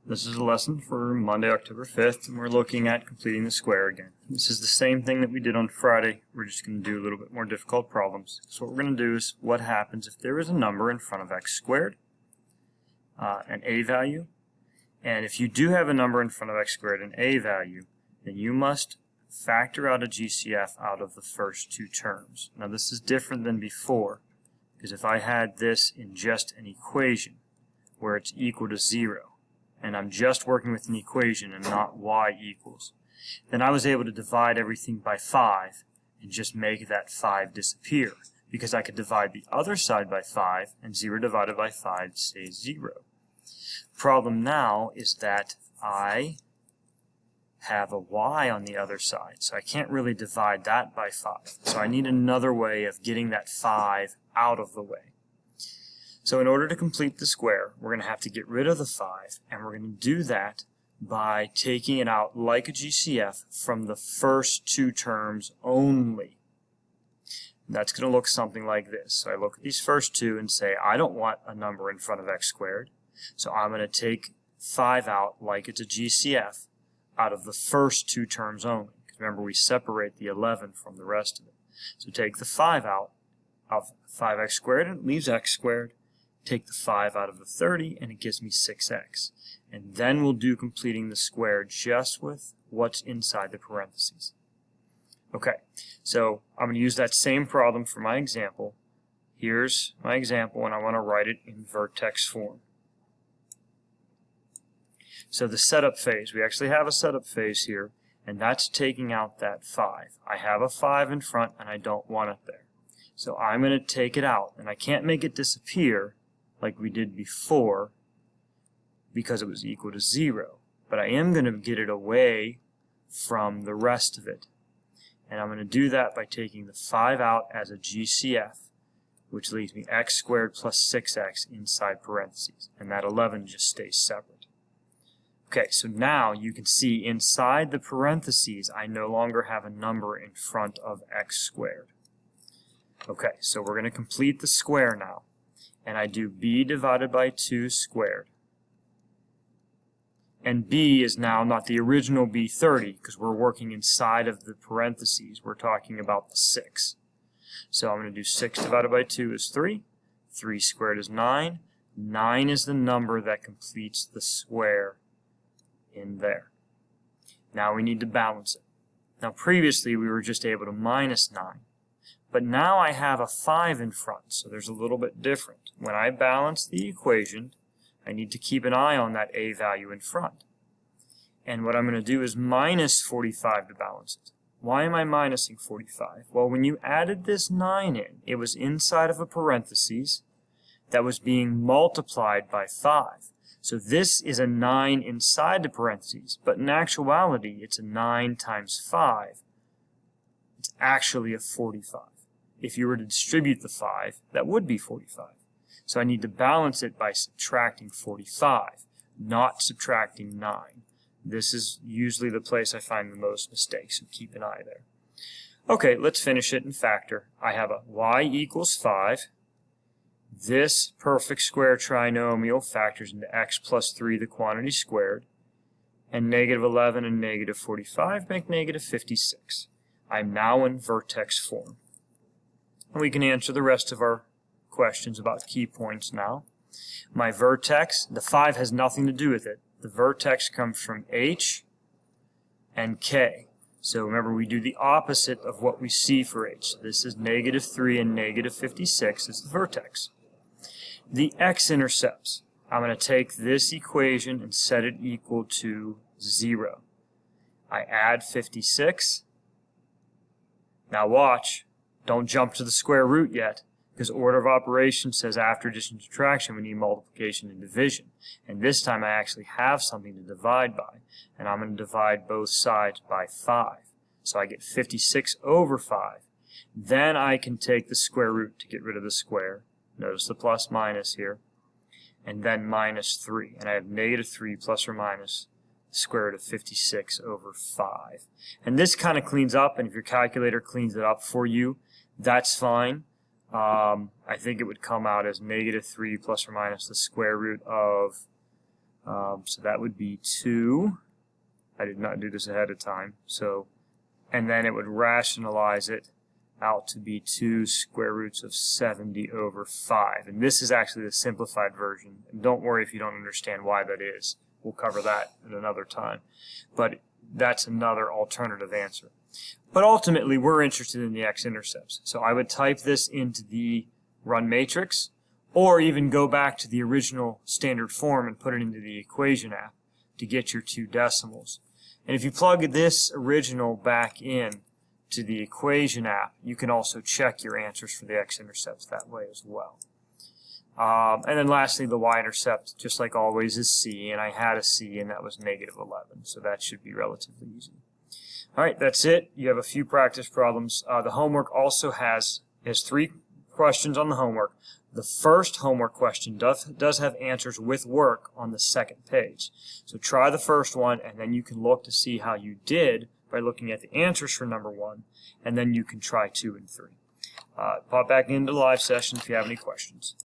This is a lesson for Monday, October 5th, and we're looking at completing the square again. This is the same thing that we did on Friday. We're just going to do a little bit more difficult problems. So what we're going to do is what happens if there is a number in front of x squared, an a value, and if you do have a number in front of x squared, an a value, then you must factor out a GCF out of the first two terms. Now this is different than before, because if I had this in just an equation where it's equal to 0, and I'm just working with an equation and not y equals, then I was able to divide everything by 5 and just make that 5 disappear, because I could divide the other side by 5, and 0 divided by 5 stays 0. Problem now is that I have a y on the other side, so I can't really divide that by 5. So I need another way of getting that 5 out of the way. So in order to complete the square, we're going to have to get rid of the 5, and we're going to do that by taking it out like a GCF from the first two terms only. That's going to look something like this. So I look at these first two and say, I don't want a number in front of x squared, so I'm going to take 5 out like it's a GCF out of the first two terms only. Because remember, we separate the 11 from the rest of it. So take the 5 out of 5x squared, and it leaves x squared. Take the 5 out of the 30, and it gives me 6x. And then we'll do completing the square just with what's inside the parentheses. Okay, so I'm going to use that same problem for my example. Here's my example, and I want to write it in vertex form. So the setup phase, we actually have a setup phase here, and that's taking out that 5. I have a 5 in front, and I don't want it there. So I'm going to take it out, and I can't make it disappear like we did before because it was equal to 0. But I am going to get it away from the rest of it. And I'm going to do that by taking the 5 out as a GCF, which leaves me x squared plus 6x inside parentheses. And that 11 just stays separate. Okay, so now you can see inside the parentheses, I no longer have a number in front of x squared. Okay, so we're going to complete the square now. And I do b divided by 2 squared. And b is now not the original b30, because we're working inside of the parentheses. We're talking about the 6. So I'm going to do 6 divided by 2 is 3. 3 squared is 9. 9 is the number that completes the square in there. Now we need to balance it. Now previously we were just able to minus 9. But now I have a 5 in front, so there's a little bit different. When I balance the equation, I need to keep an eye on that a value in front. And what I'm going to do is minus 45 to balance it. Why am I minusing 45? Well, when you added this 9 in, it was inside of a parentheses that was being multiplied by 5. So this is a 9 inside the parentheses, but in actuality, it's a 9 times 5. It's actually a 45. If you were to distribute the 5, that would be 45. So I need to balance it by subtracting 45, not subtracting 9. This is usually the place I find the most mistakes, so keep an eye there. Okay, let's finish it and factor. I have a y equals 5. This perfect square trinomial factors into x plus 3, the quantity squared, and negative 11 and negative 45 make negative 56. I'm now in vertex form. And we can answer the rest of our questions about key points now. My vertex, the 5 has nothing to do with it. The vertex comes from h and k. So remember, we do the opposite of what we see for h. So this is negative 3 and negative 56 is the vertex. The x-intercepts, I'm going to take this equation and set it equal to 0. I add 56. Now watch. Don't jump to the square root yet, because order of operations says after addition and subtraction we need multiplication and division. And this time I actually have something to divide by, and I'm going to divide both sides by 5. So I get 56 over 5. Then I can take the square root to get rid of the square. Notice the plus minus here. And then minus 3. And I have negative 3 plus or minus the square root of 56 over 5. And this kind of cleans up, and if your calculator cleans it up for you, that's fine. I think it would come out as negative 3 plus or minus the square root of So that would be 2. I did not do this ahead of time. So, and then it would rationalize it out to be 2 square roots of 70 over 5. And this is actually the simplified version. And don't worry if you don't understand why that is. We'll cover that at another time. But that's another alternative answer. But ultimately, we're interested in the x-intercepts. So I would type this into the run matrix, or even go back to the original standard form and put it into the equation app to get your 2 decimals. And if you plug this original back in to the equation app, you can also check your answers for the x-intercepts that way as well. And then lastly, the y-intercept, just like always, is c, and I had a c, and that was -11, so that should be relatively easy. All right, that's it. You have a few practice problems. The homework also has 3 questions on the homework. The first homework question does have answers with work on the second page. So try the first one, and then you can look to see how you did by looking at the answers for number 1, and then you can try 2 and 3. Pop back into the live session if you have any questions.